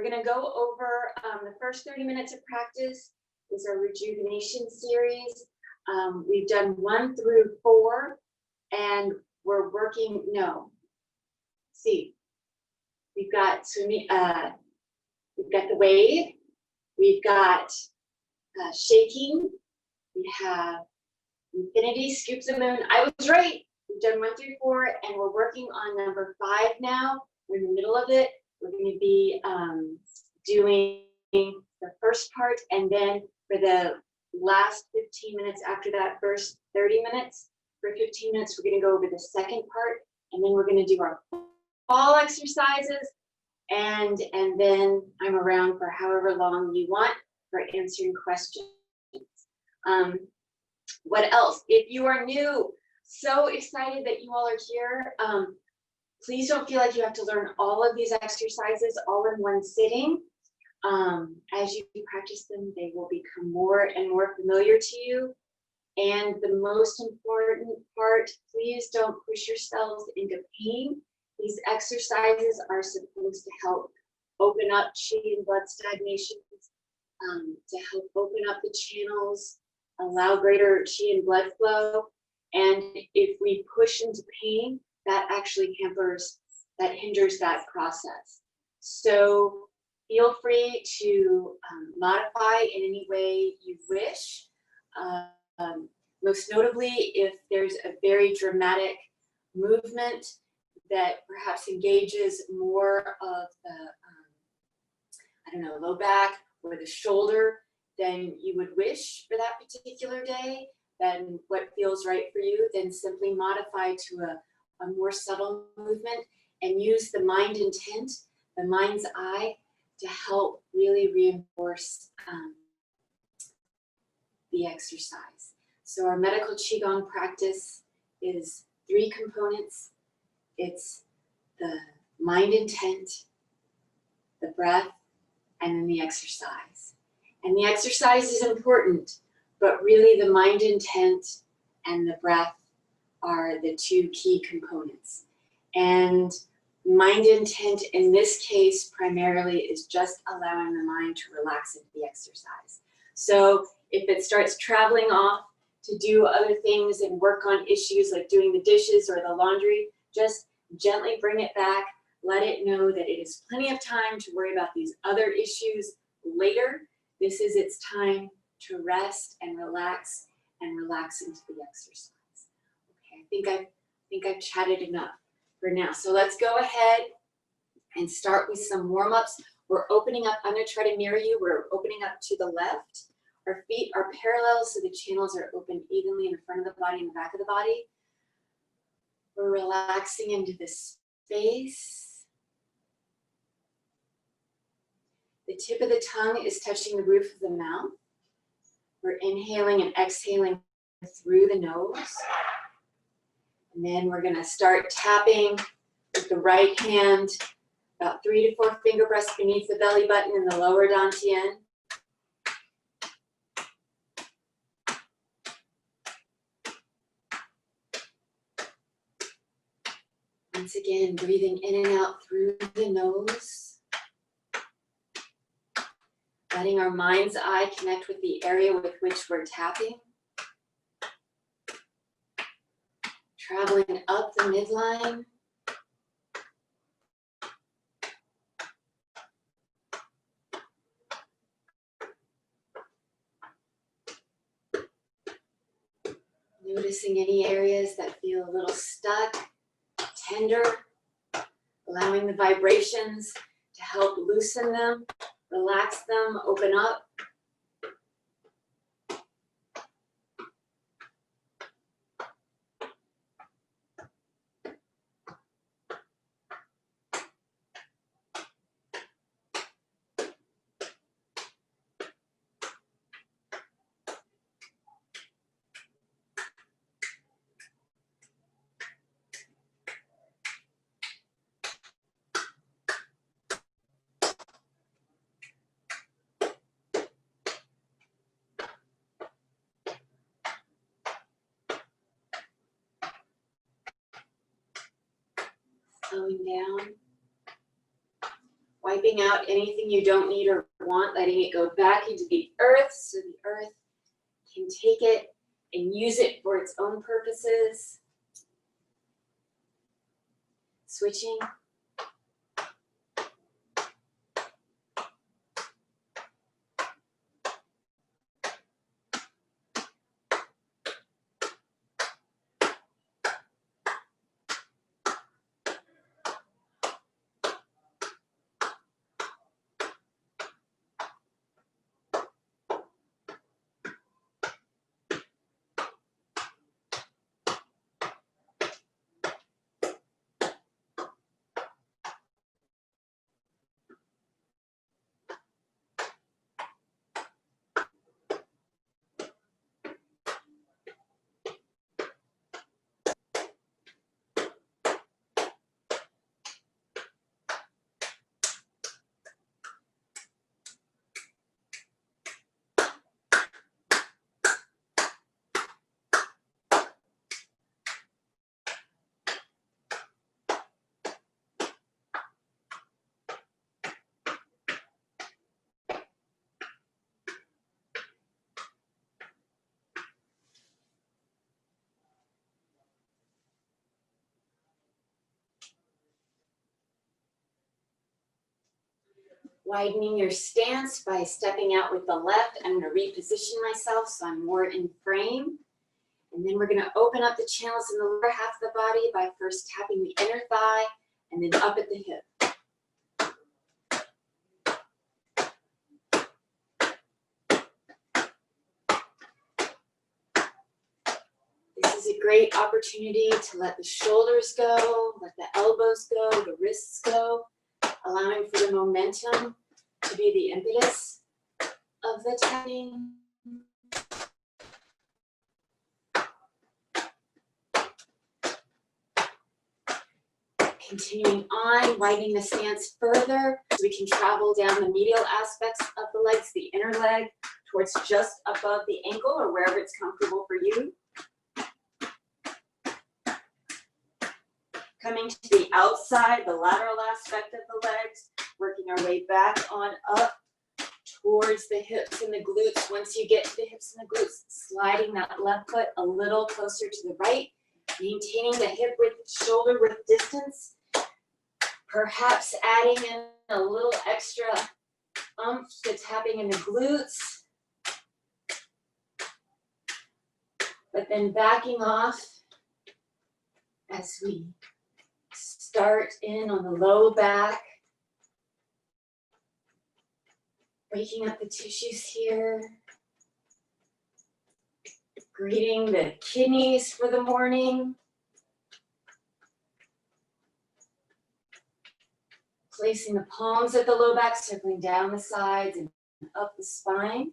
going to go over the first 30 minutes of practice is our Rejuvenation series. We've done 1 through 4, and we're working, we've got swimming, we've got the wave, we've got shaking, we have infinity, scoops of moon. I was right. We've done 1 through 4, and we're working on number 5 now. We're in the middle of it. We're going to be doing the first part, and then for the last 15 minutes after that first 30 minutes, for 15 minutes, we're going to go over the second part, and then we're going to do our fall exercises, and then I'm around for however long you want for answering questions. What else? If you are new, so excited that you all are here. Please don't feel like you have to learn all of these exercises all in one sitting. As you practice them, they will become more and more familiar to you. And the most important part, please don't push yourselves into pain. These exercises are supposed to help open up chi and blood stagnations, to help open up the channels, allow greater chi and blood flow. And if we push into pain, that actually hinders that process. So feel free to modify in any way you wish. Most notably, if there's a very dramatic movement that perhaps engages more of the, low back or the shoulder than you would wish for that particular day, then what feels right for you, then simply modify to a more subtle movement and use the mind intent, the mind's eye, to help really reinforce the exercise. So our medical Qigong practice is 3 components. It's the mind intent, the breath, and then the exercise. And the exercise is important, but really the mind intent and the breath are the 2 key components. And mind intent in this case primarily is just allowing the mind to relax into the exercise. So if it starts traveling off to do other things and work on issues like doing the dishes or the laundry, just gently bring it back. Let it know that it is plenty of time to worry about these other issues later. This is its time to rest and relax into the exercise. Okay, I think I've chatted enough for now. So let's go ahead and start with some warm-ups. We're opening up. I'm going to try to mirror you. We're opening up to the left. Our feet are parallel, so the channels are open evenly in the front of the body and the back of the body. We're relaxing into the space. The tip of the tongue is touching the roof of the mouth. We're inhaling and exhaling through the nose. And then we're going to start tapping with the right hand, about 3 to 4 finger breaths beneath the belly button and the lower dantian. Once again, breathing in and out through the nose. Letting our mind's eye connect with the area with which we're tapping. Traveling up the midline. Noticing any areas that feel a little stuck, tender, allowing the vibrations to help loosen them, relax them, open up. Slowing down. While Wiping out anything you don't need or want, letting it go back into the earth so the earth can take it and use it for its own purposes. Switching. Widening your stance by stepping out with the left. I'm going to reposition myself so I'm more in frame. And then we're going to open up the channels in the lower half of the body by first tapping the inner thigh and then up at the hip. This is a great opportunity to let the shoulders go, let the elbows go, the wrists go, allowing for the momentum to be the impetus of the tapping. Continuing on, widening the stance further, so we can travel down the medial aspects of the legs, the inner leg, towards just above the ankle or wherever it's comfortable for you. Coming to the outside, the lateral aspect of the legs, working our way back on up towards the hips and the glutes. Once you get to the hips and the glutes, sliding that left foot a little closer to the right, maintaining the hip width, shoulder width distance, perhaps adding in a little extra oomph to tapping in the glutes, but then backing off as we start in on the low back, breaking up the tissues here, greeting the kidneys for the morning, placing the palms at the low back, circling down the sides and up the spine,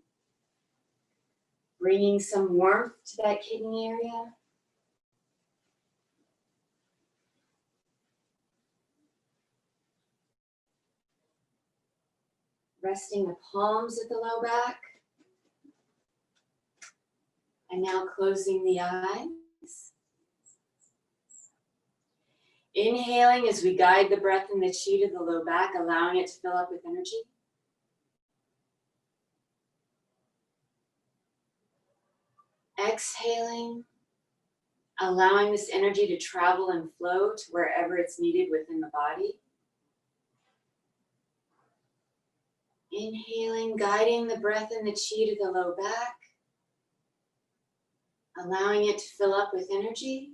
bringing some warmth to that kidney area. Resting the palms at the low back. And now closing the eyes. Inhaling as we guide the breath and the chi to the low back, allowing it to fill up with energy. Exhaling, allowing this energy to travel and flow to wherever it's needed within the body. Inhaling, guiding the breath and the chi to the low back, allowing it to fill up with energy.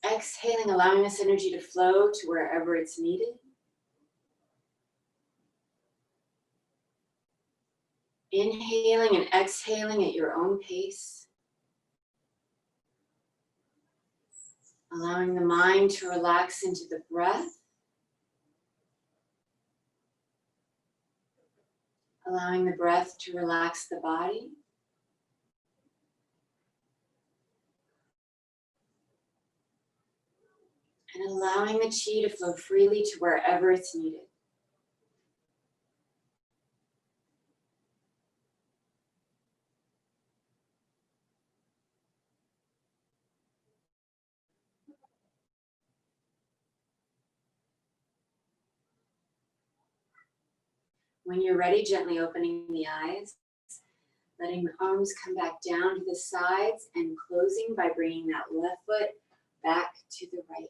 Exhaling, allowing this energy to flow to wherever it's needed. Inhaling and exhaling at your own pace. Allowing the mind to relax into the breath. Allowing the breath to relax the body. And allowing the chi to flow freely to wherever it's needed. When you're ready, gently opening the eyes, letting the arms come back down to the sides and closing by bringing that left foot back to the right.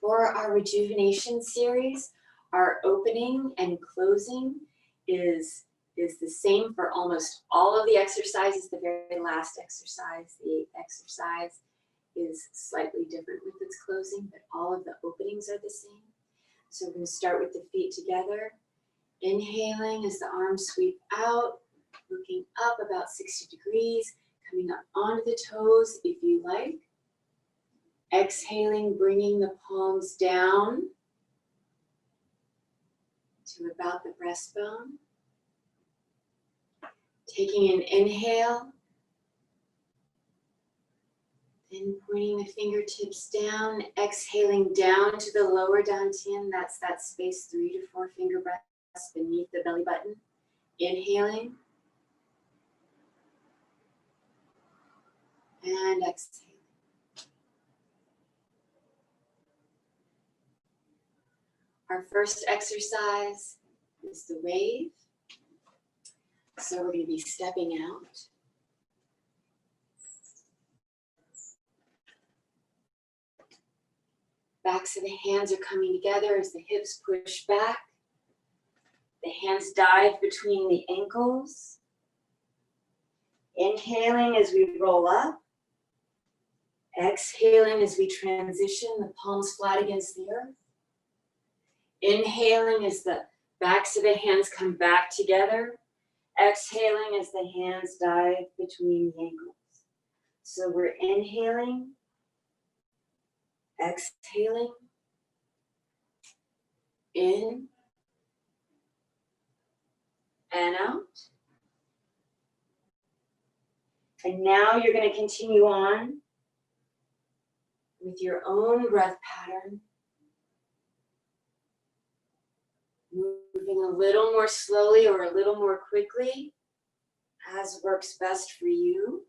For our rejuvenation series, our opening and closing is the same for almost all of the exercises. The very last exercise, the exercise, is slightly different with its closing, but all of the openings are the same. So we're going to start with the feet together. Inhaling as the arms sweep out, looking up about 60 degrees, coming up onto the toes if you like. Exhaling, bringing the palms down to about the breastbone. Taking an inhale, then pointing the fingertips down, exhaling down to the lower dantian. That's that space 3 to 4 finger breaths beneath the belly button. Inhaling and exhaling. Our first exercise is the wave. So we're going to be stepping out. Backs of the hands are coming together as the hips push back. The hands dive between the ankles. Inhaling as we roll up. Exhaling as we transition, the palms flat against the earth. Inhaling as the backs of the hands come back together. Exhaling as the hands dive between the ankles. So we're inhaling, exhaling, in and out. And now you're going to continue on with your own breath pattern. Moving a little more slowly or a little more quickly, as works best for you.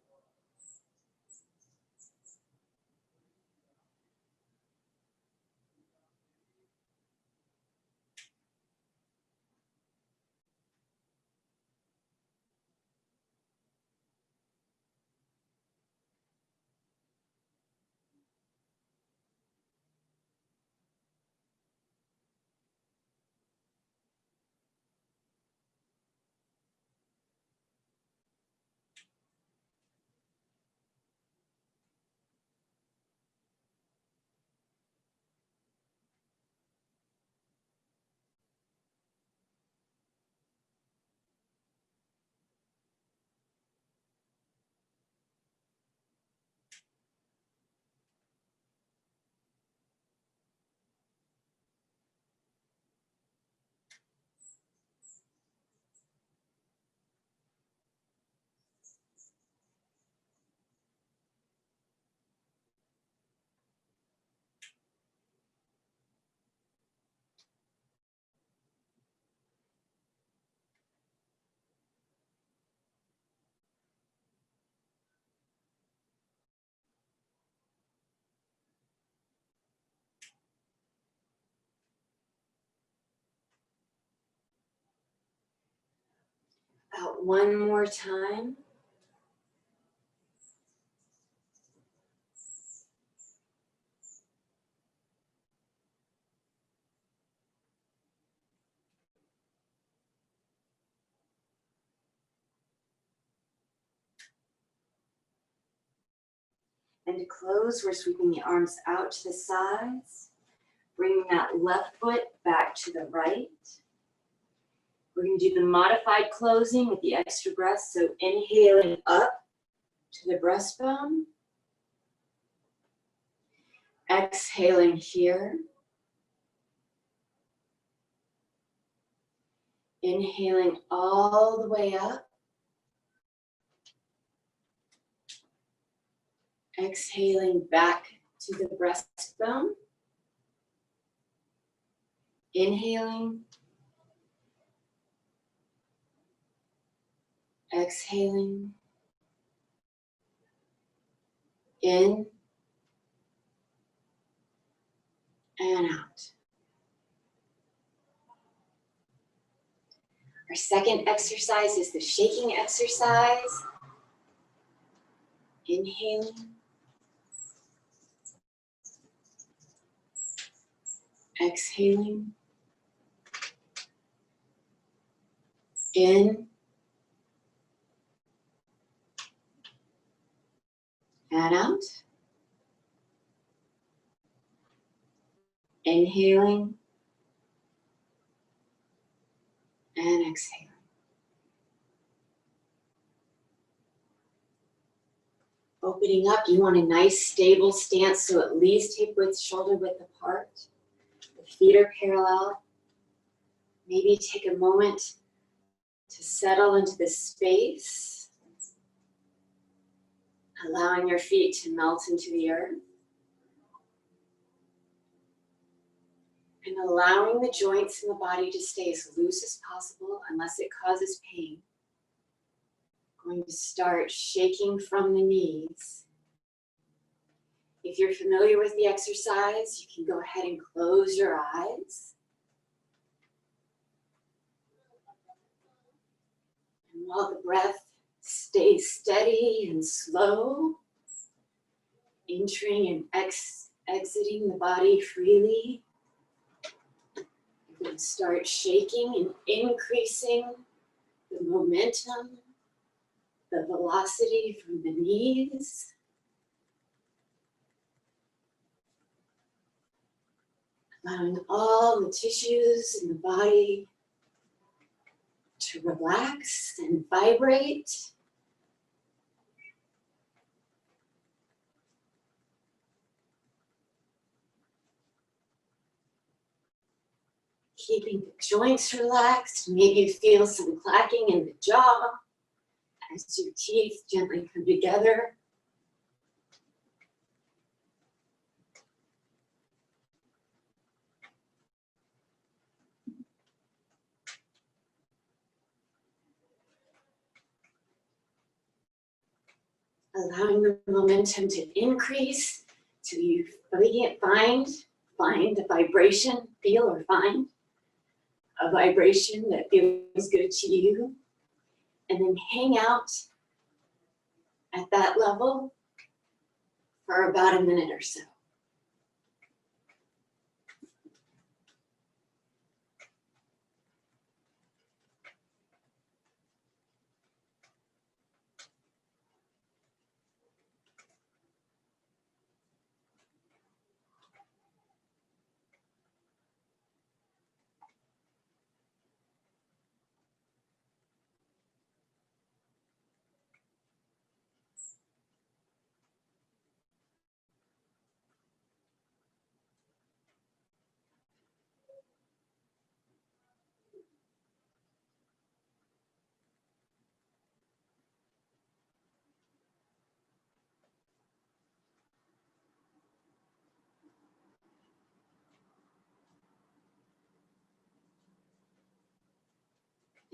Out one more time. And to close, we're sweeping the arms out to the sides, bringing that left foot back to the right. We're going to do the modified closing with the extra breath. So inhaling up to the breastbone. Exhaling here. Inhaling all the way up. Exhaling back to the breastbone. Inhaling. Exhaling. In and out. Our second exercise is the shaking exercise. Inhaling. Exhaling. In. And out. Inhaling. And exhaling. Opening up, you want a nice stable stance, so at least hip width, shoulder width apart. The feet are parallel. Maybe take a moment to settle into this space, allowing your feet to melt into the earth. And allowing the joints in the body to stay as loose as possible unless it causes pain. Going to start shaking from the knees. If you're familiar with the exercise, you can go ahead and close your eyes. And while the breath stays steady and slow, entering and exiting the body freely, you're going to start shaking and increasing the momentum, the velocity from the knees. Allowing all the tissues in the body to relax and vibrate. Keeping the joints relaxed. Maybe you feel some clacking in the jaw as your teeth gently come together. Allowing the momentum to increase till you find a vibration, feel or find a vibration that feels good to you. And then hang out at that level for about a minute or so.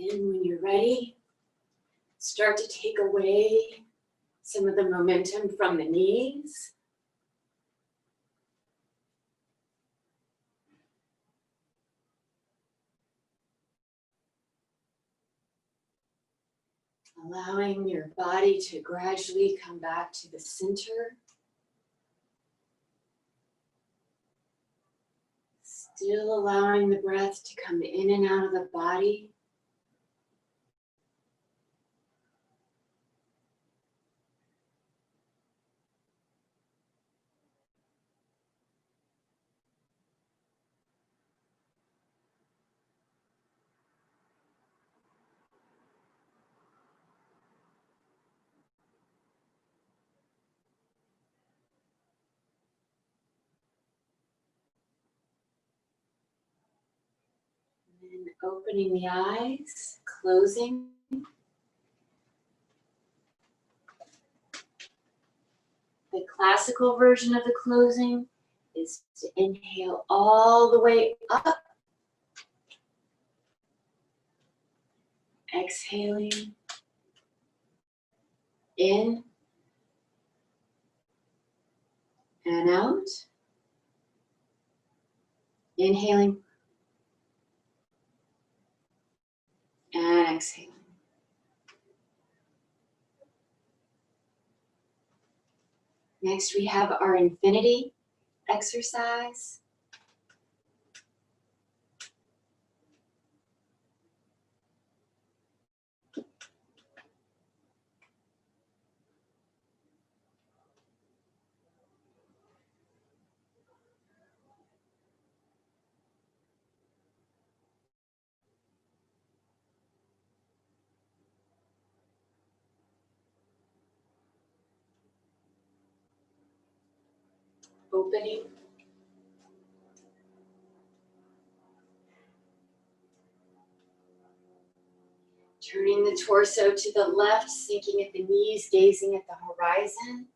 And when you're ready, start to take away some of the momentum from the knees. Allowing your body to gradually come back to the center. Still allowing the breath to come in and out of the body. And opening the eyes, closing. The classical version of the closing is to inhale all the way up. Exhaling in and out. Inhaling And exhaling. Next, we have our infinity exercise. Opening. Turning the torso to the left, sinking at the knees, gazing at the horizon.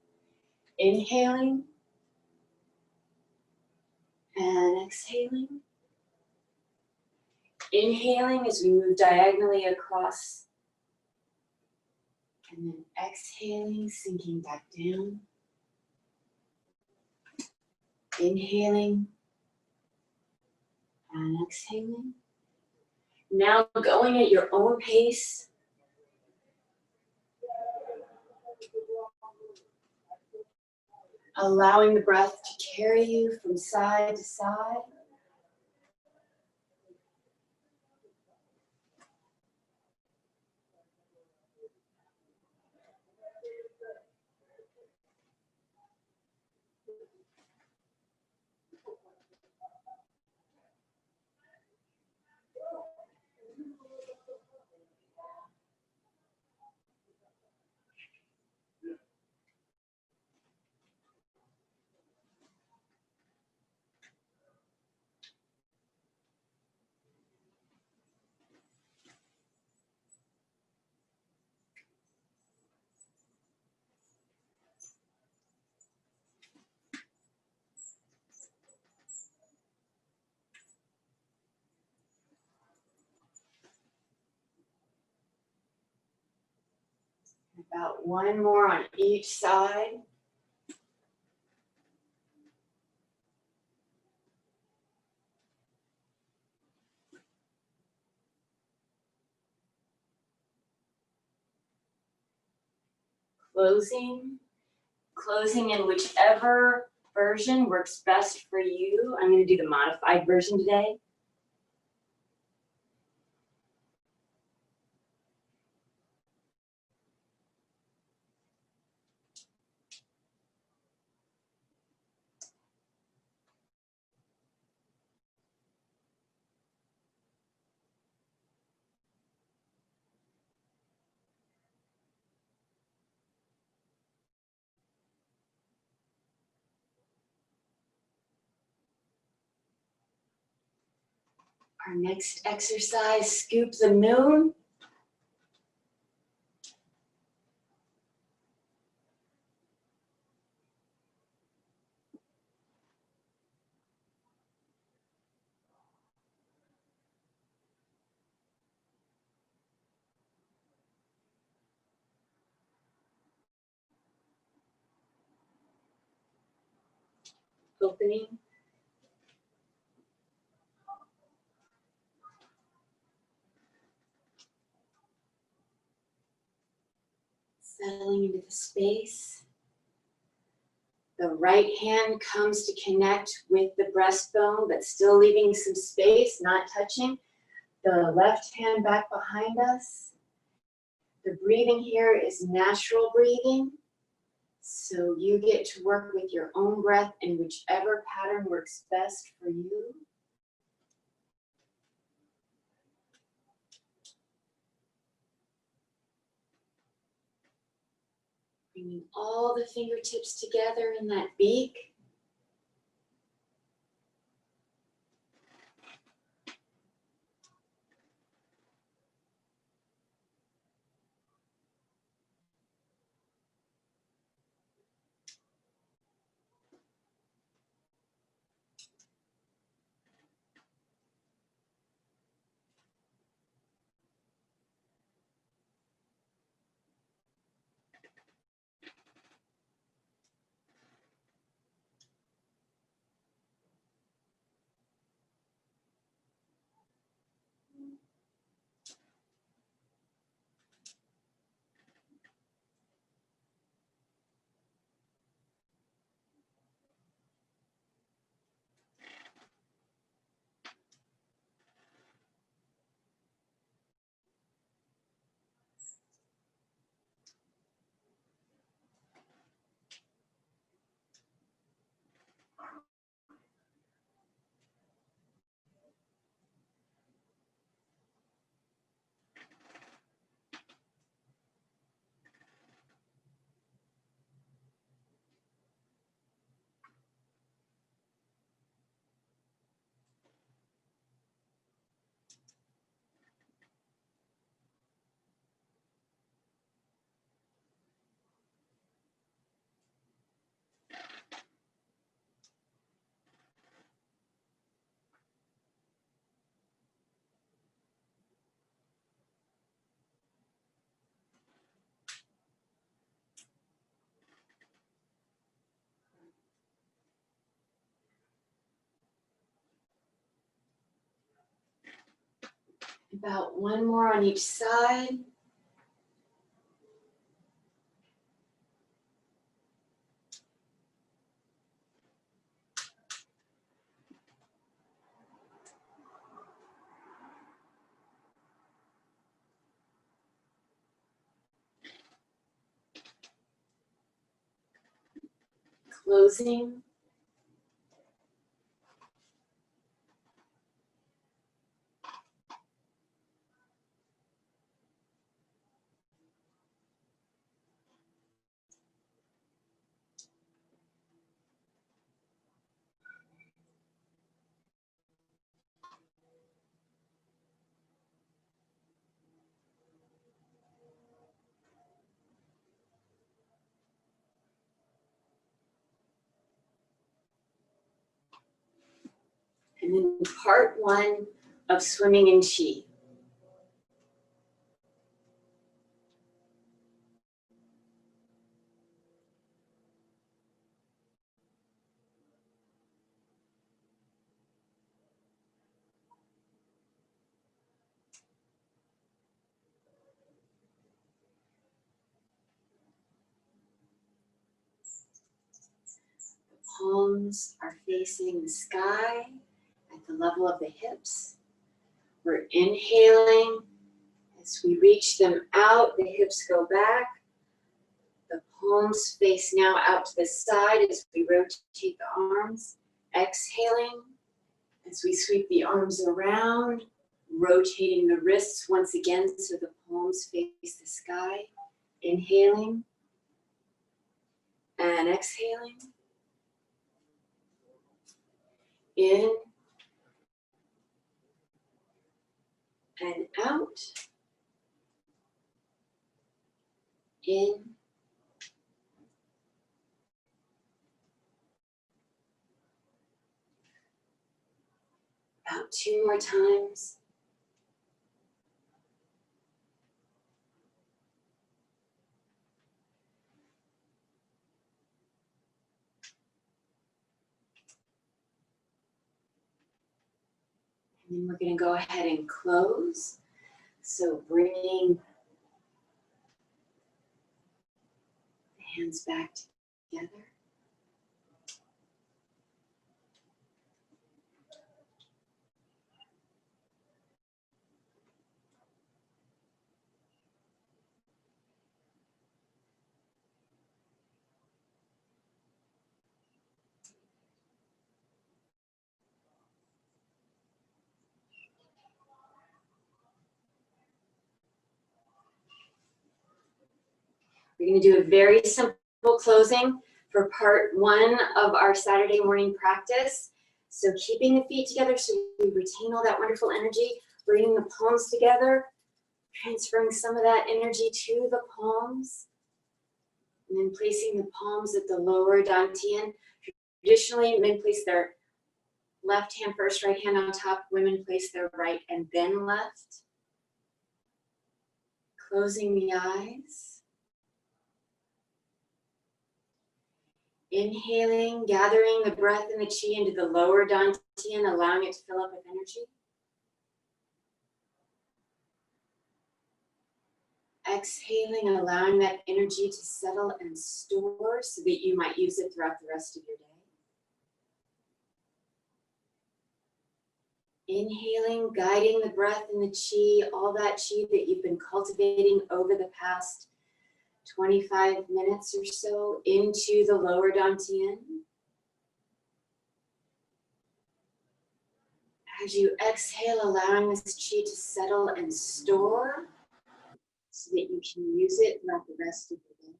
Inhaling. And exhaling. Inhaling as we move diagonally across. And then exhaling, sinking back down. Inhaling. And exhaling. Now going at your own pace. Allowing the breath to carry you from side to side. About one more on each side. Closing in whichever version works best for you. I'm going to do the modified version today. Our next exercise, scoop the moon. Opening. Settling into the space. The right hand comes to connect with the breastbone, but still leaving some space, not touching. The left hand back behind us. The breathing here is natural breathing. So you get to work with your own breath in whichever pattern works best for you. Bringing all the fingertips together in that beak. About one more on each side. Closing. And then part one of swimming in Qi. The palms are facing the sky at the level of the hips. We're inhaling. As we reach them out, the hips go back. The palms face now out to the side as we rotate the arms. Exhaling as we sweep the arms around, rotating the wrists once again so the palms face the sky. Inhaling and exhaling. In and out. In about two more times. And then we're going to go ahead and close. So bringing the hands back together. We're going to do a very simple closing for part one of our Saturday morning practice. So keeping the feet together so we retain all that wonderful energy, bringing the palms together, transferring some of that energy to the palms, and then placing the palms at the lower dantian. Traditionally, men place their left hand first, right hand on top. Women place their right and then left. Closing the eyes. Inhaling, gathering the breath and the qi into the lower dantian, allowing it to fill up with energy. Exhaling and allowing that energy to settle and store so that you might use it throughout the rest of your day. Inhaling, guiding the breath and the qi, all that qi that you've been cultivating over the past 25 minutes or so into the lower dantian. As you exhale, allowing this qi to settle and store so that you can use it throughout the rest of the day.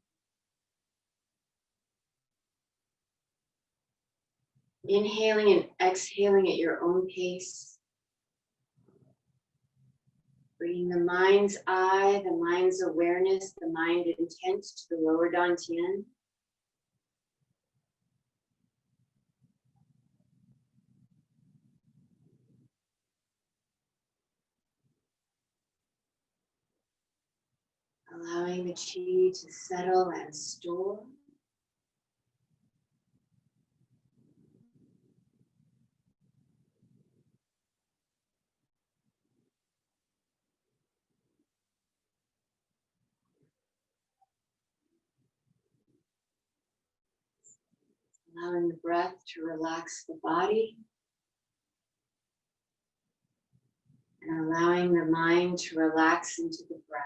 Inhaling and exhaling at your own pace. Bringing the mind's eye, the mind's awareness, the mind intent to the lower dantian. Allowing the qi to settle and store. Allowing the breath to relax the body. And allowing the mind to relax into the breath.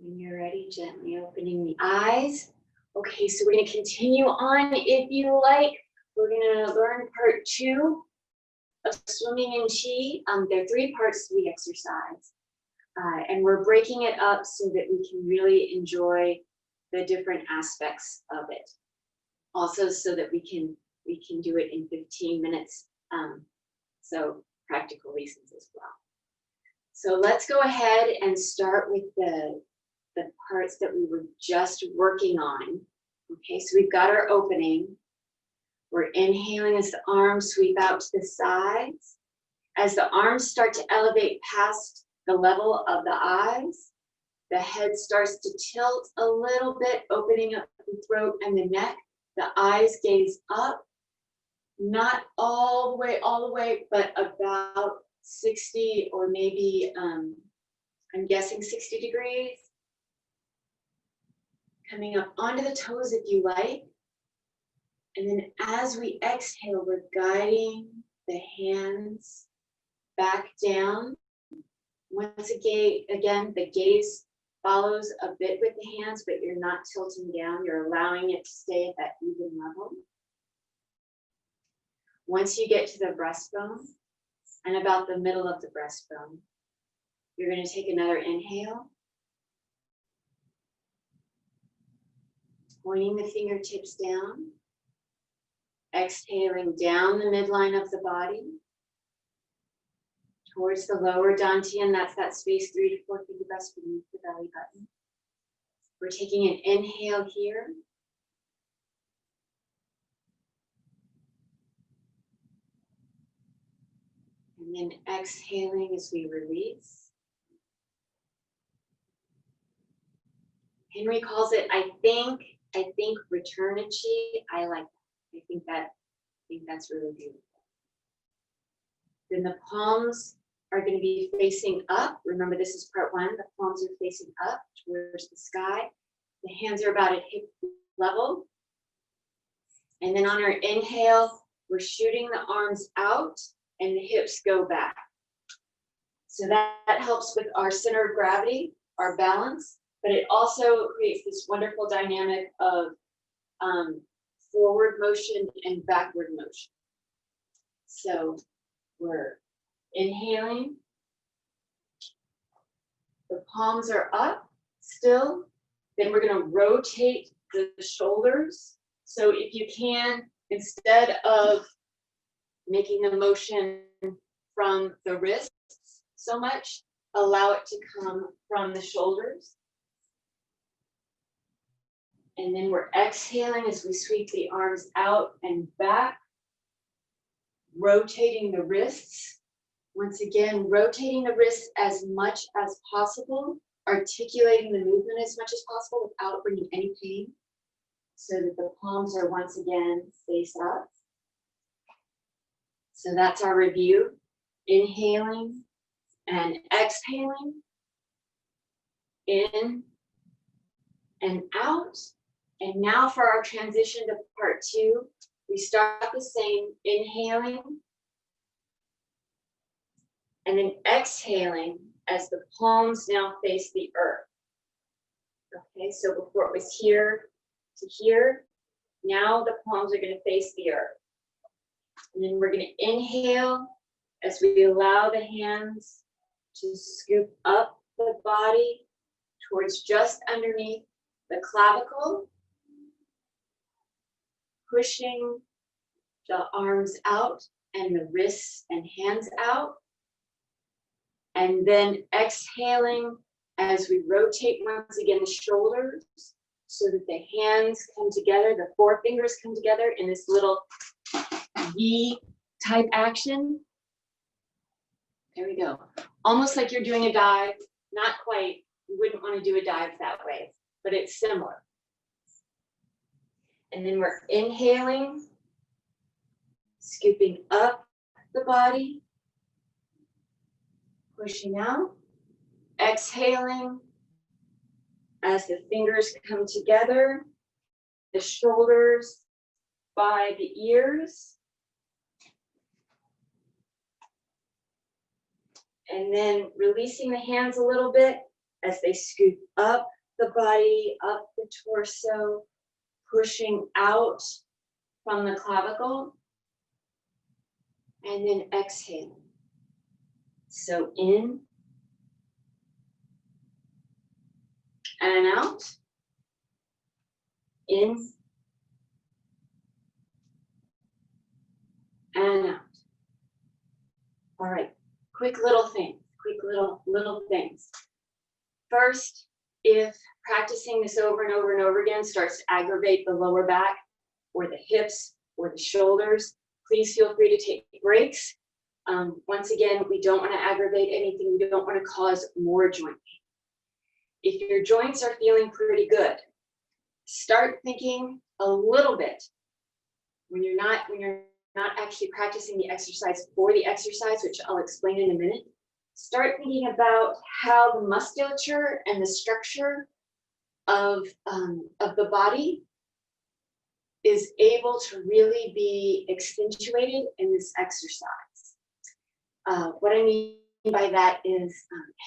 When you're ready, gently opening the eyes. Okay, so we're going to continue on. If you like, we're going to learn part 2 of swimming in Qi. There are 3 parts to the exercise. And we're breaking it up so that we can really enjoy the different aspects of it. Also, so that we can do it in 15 minutes. So practical reasons as well. So let's go ahead and start with the parts that we were just working on. Okay, so we've got our opening. We're inhaling as the arms sweep out to the sides. As the arms start to elevate past the level of the eyes, the head starts to tilt a little bit, opening up the throat and the neck. The eyes gaze up, not all the way, but about 60 or maybe, I'm guessing 60 degrees. Coming up onto the toes if you like. And then as we exhale, we're guiding the hands back down. Once again, the gaze follows a bit with the hands, but you're not tilting down. You're allowing it to stay at that even level. Once you get to the breastbone and about the middle of the breastbone, you're going to take another inhale. Pointing the fingertips down. Exhaling down the midline of the body. Towards the lower dantian, that's that space 3 to 4 feet rest beneath the belly button. We're taking an inhale here. And then exhaling as we release. Henry calls it, I think return to Qi. I like that. I think that's really beautiful. Then the palms are going to be facing up. Remember, this is part 1. The palms are facing up towards the sky. The hands are about at hip level. And then on our inhale, we're shooting the arms out and the hips go back. So that helps with our center of gravity, our balance, but it also creates this wonderful dynamic of forward motion and backward motion. So we're inhaling. The palms are up still. Then we're going to rotate the shoulders. So if you can, instead of making the motion from the wrists so much, allow it to come from the shoulders. And then we're exhaling as we sweep the arms out and back, rotating the wrists. Once again, rotating the wrists as much as possible, articulating the movement as much as possible without bringing any pain, so that the palms are once again face up. So that's our review. Inhaling and exhaling. In and out. And now for our transition to part 2, we start the same, inhaling and then exhaling as the palms now face the earth. Okay, so before it was here to here, now the palms are going to face the earth. And then we're going to inhale as we allow the hands to scoop up the body towards just underneath the clavicle, pushing the arms out and the wrists and hands out. And then exhaling as we rotate once again the shoulders so that the hands come together, the forefingers come together in this little V type action. There we go. Almost like you're doing a dive, not quite. You wouldn't want to do a dive that way. but it's similar. And then we're inhaling, scooping up the body, pushing out, exhaling as the fingers come together, the shoulders by the ears. And then releasing the hands a little bit as they scoop up the body, up the torso, pushing out from the clavicle. And then exhale. So in and out. In and out. All right, quick little things, little things. First, if practicing this over and over and over again starts to aggravate the lower back or the hips or the shoulders, please feel free to take breaks. Once again, we don't want to aggravate anything. We don't want to cause more joint pain. If your joints are feeling pretty good, start thinking a little bit when you're not actually practicing the exercise for the exercise, which I'll explain in a minute. Start thinking about how the musculature and the structure of the body is able to really be accentuated in this exercise. What I mean by that is,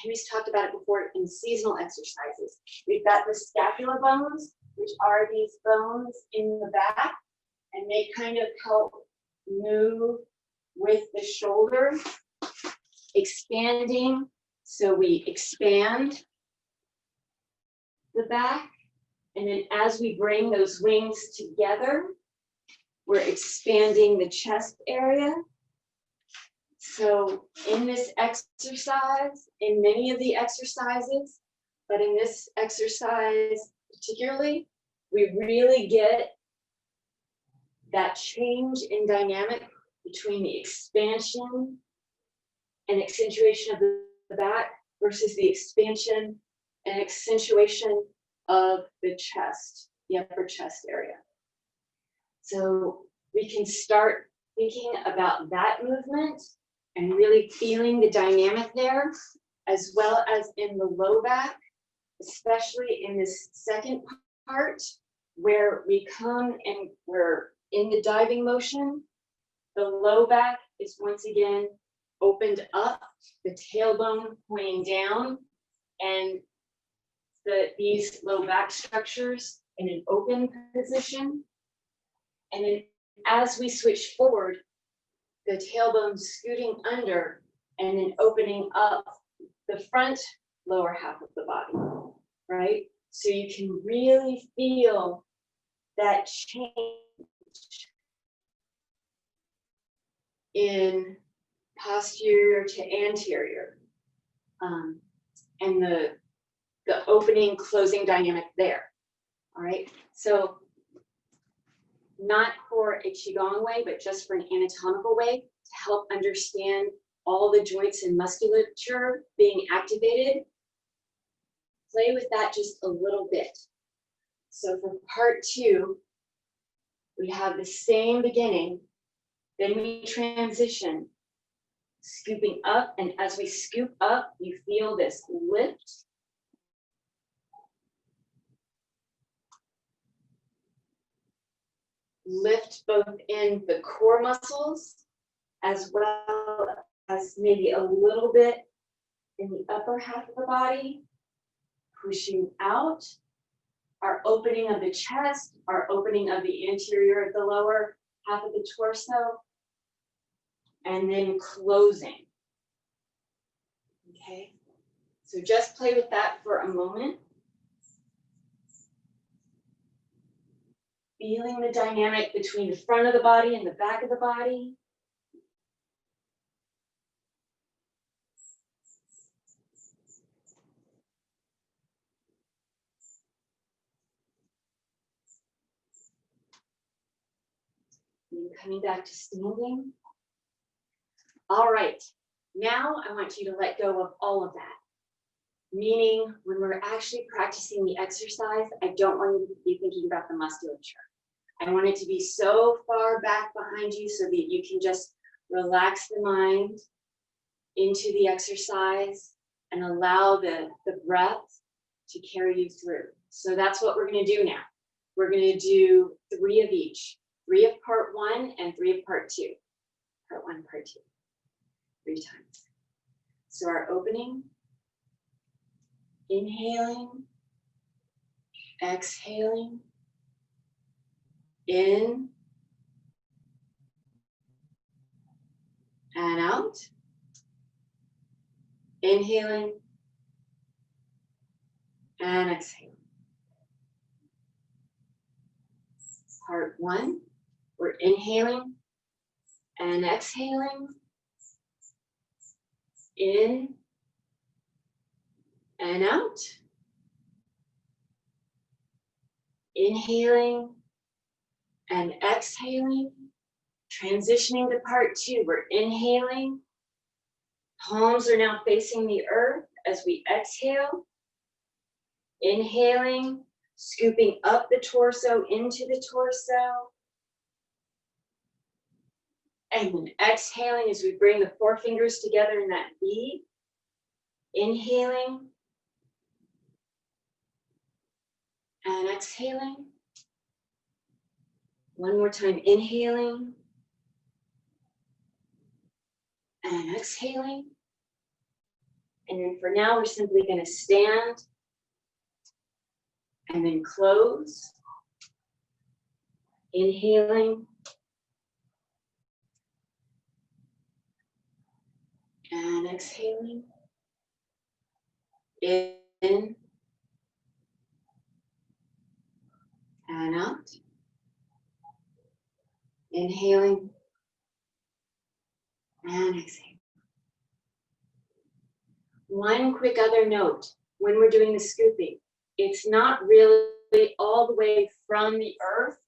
Henry's talked about it before in seasonal exercises. We've got the scapula bones, which are these bones in the back, and they kind of help move with the shoulder, expanding. So we expand the back, and then as we bring those wings together, we're expanding the chest area. So in this exercise, in many of the exercises, but in this exercise particularly, we really get that change in dynamic between the expansion and accentuation of the back versus the expansion and accentuation of the chest, the upper chest area. So we can start thinking about that movement and really feeling the dynamic there, as well as in the low back, especially in this second part where we come and we're in the diving motion. The low back is once again opened up, the tailbone pointing down, and these low back structures in an open position. And then as we switch forward, the tailbone scooting under and then opening up the front lower half of the body, right? So you can really feel that change in posterior to anterior, and the opening closing dynamic there. All right, so not for a Qigong way, but just for an anatomical way to help understand all the joints and musculature being activated. Play with that just a little bit. So for part 2, we have the same beginning, then we transition, scooping up, and as we scoop up, you feel this lift. Lift both in the core muscles as well as maybe a little bit in the upper half of the body, pushing out, our opening of the chest, our opening of the anterior of the lower half of the torso, and then closing. Okay, so just play with that for a moment. Feeling the dynamic between the front of the body and the back of the body. And coming back to standing. All right, now I want you to let go of all of that. Meaning when we're actually practicing the exercise, I don't want you to be thinking about the musculature. I want it to be so far back behind you so that you can just relax the mind into the exercise and allow the breath to carry you through. So that's what we're going to do now. We're going to do 3 of each. 3 of part 1 and 3 of part 2. Part 1, part 2. 3 times. So our opening, inhaling, exhaling, in and out, inhaling and exhaling. Part 1, we're inhaling and exhaling, in and out, inhaling and exhaling, transitioning to part 2. We're inhaling, palms are now facing the earth as we exhale, inhaling, scooping up the torso into the torso, and then exhaling as we bring the forefingers together in that V, inhaling and exhaling. One more time, inhaling and exhaling. And then for now, we're simply going to stand and then close. Inhaling and exhaling. In and out. Inhaling and exhaling. One quick other note, when we're doing the scooping, it's not really all the way from the earth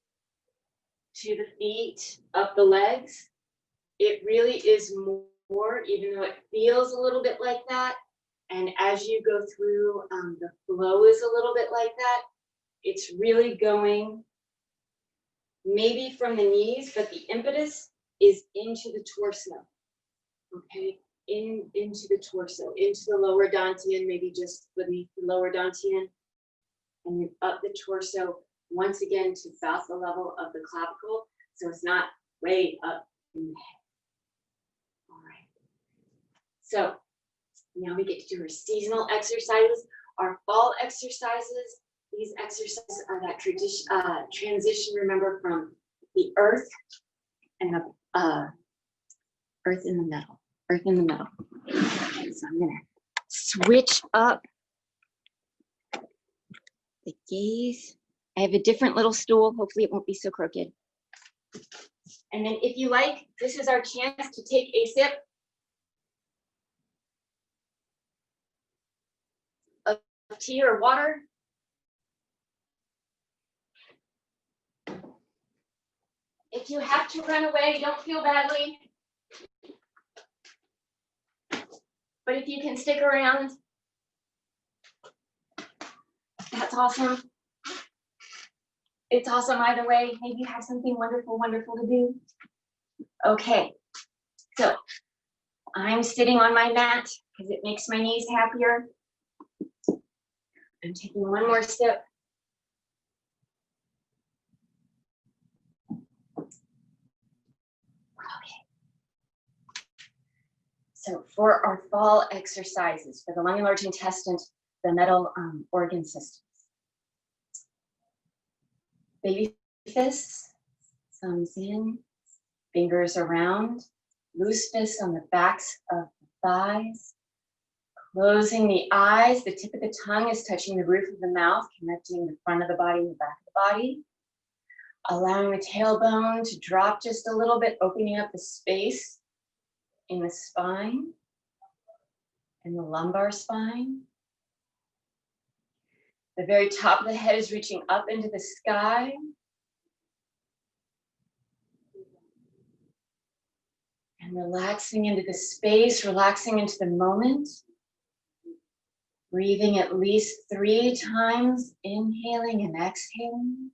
to the feet, up the legs. It really is more, even though it feels a little bit like that. And as you go through, the flow is a little bit like that. It's really going maybe from the knees, but the impetus is into the torso. Okay, into the torso, into the lower dantian, maybe just beneath the lower dantian, and then up the torso once again to about the level of the clavicle, so it's not way up in the head. All right. So now we get to do our seasonal exercises, our fall exercises. These exercises are that transition, remember, from the earth and the earth in the middle. Earth in the middle. Okay, so I'm gonna switch up the gaze. I have a different little stool. Hopefully it won't be so crooked. And then if you like, this is our chance to take a sip of tea or water. If you have to run away, don't feel badly. But if you can stick around, that's awesome. It's awesome either way. Maybe you have something wonderful, wonderful to do. Okay, so I'm sitting on my mat because it makes my knees happier. I'm taking one more sip. Okay. So for our fall exercises, for the lung and large intestine, the middle organ systems. Baby fists, thumbs in, fingers around, loose fists on the backs of the thighs, closing the eyes, the tip of the tongue is touching the roof of the mouth, connecting the front of the body and the back of the body, allowing the tailbone to drop just a little bit, opening up the space in the spine and the lumbar spine. The very top of the head is reaching up into the sky. And relaxing into the space, relaxing into the moment. Breathing at least 3 times, inhaling and exhaling.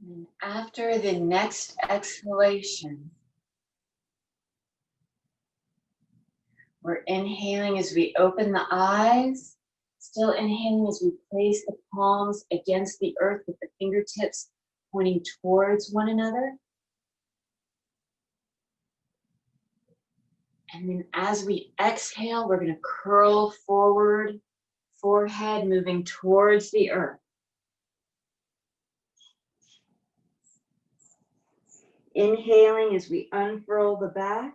And after the next exhalation, we're inhaling as we open the eyes, still inhaling as we place the palms against the earth with the fingertips pointing towards one another. And then as we exhale, we're going to curl forward, forehead moving towards the earth. Inhaling as we unfurl the back,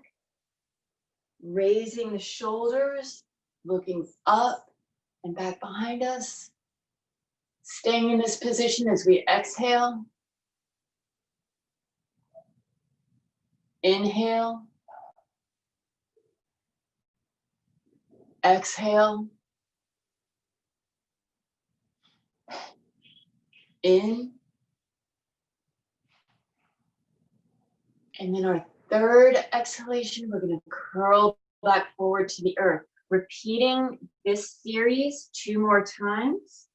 raising the shoulders, looking up and back behind us. Staying in this position as we exhale. Inhale. Exhale. In. And then our third exhalation, we're going to curl back forward to the earth. Repeating this series 2 more times.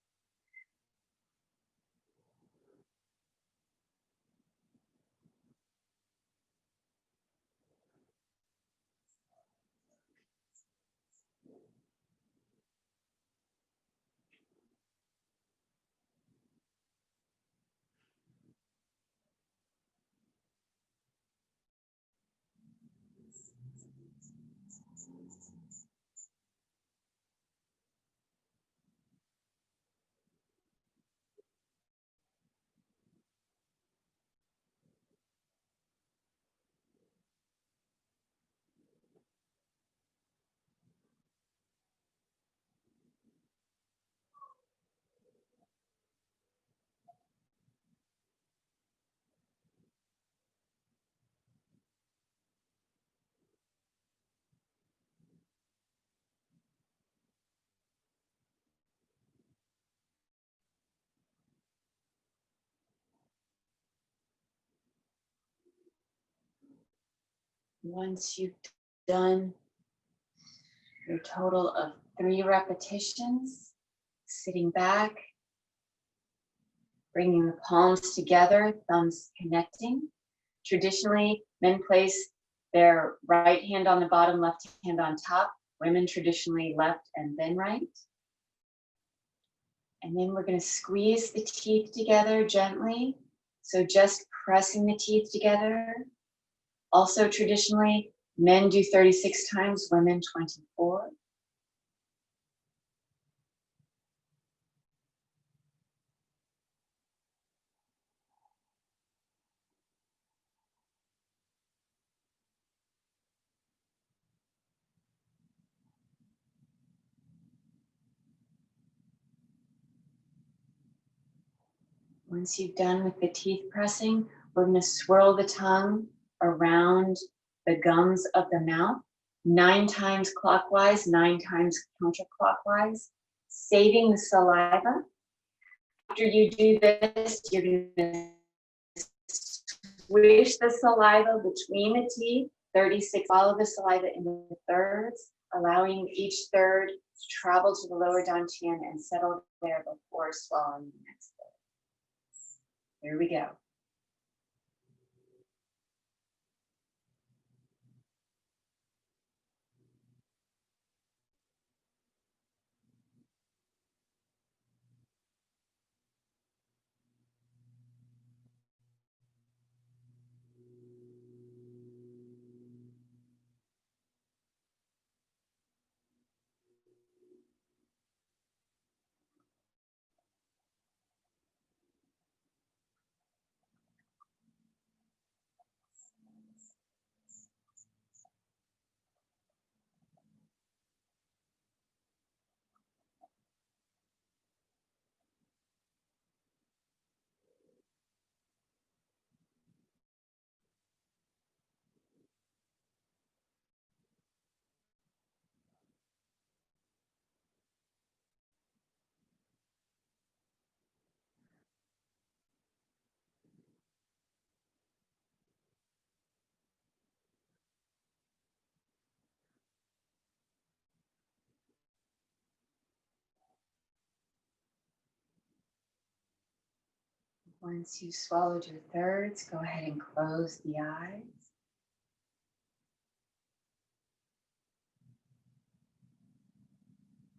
Once you've done your total of 3 repetitions, sitting back, bringing the palms together, thumbs connecting. Traditionally, men place their right hand on the bottom, left hand on top. Women traditionally left and then right. And then we're going to squeeze the teeth together gently. So just pressing the teeth together. Also traditionally, men do 36 times, women 24. Once you've done with the teeth pressing, we're going to swirl the tongue around the gums of the mouth, 9 times clockwise, 9 times counterclockwise, saving the saliva. After you do this, you're going to swish the saliva between the teeth, 36, follow the saliva into thirds, allowing each third to travel to the lower dantian and settle there before swallowing the next third. Here we go. Once you've swallowed your thirds, go ahead and close the eyes.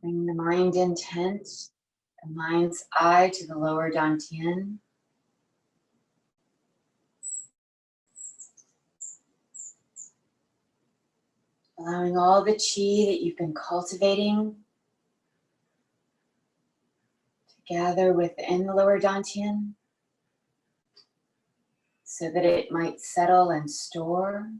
Bring the mind intent, the mind's eye to the lower dantian. Allowing all the qi that you've been cultivating to gather within the lower dantian so that it might settle and store.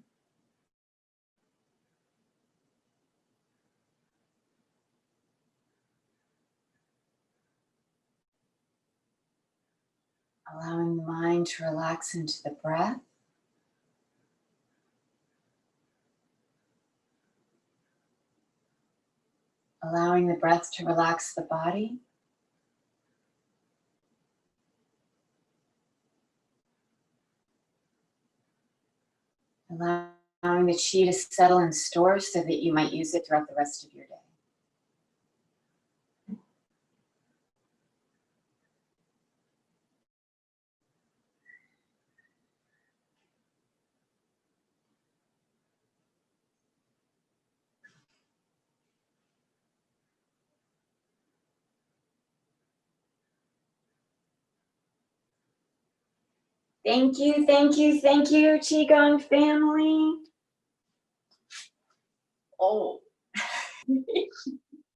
Allowing the mind to relax into the breath. Allowing the breath to relax the body. Allowing the qi to settle and store so that you might use it throughout the rest of your day. Thank you, thank you, thank you, Qigong family. Oh.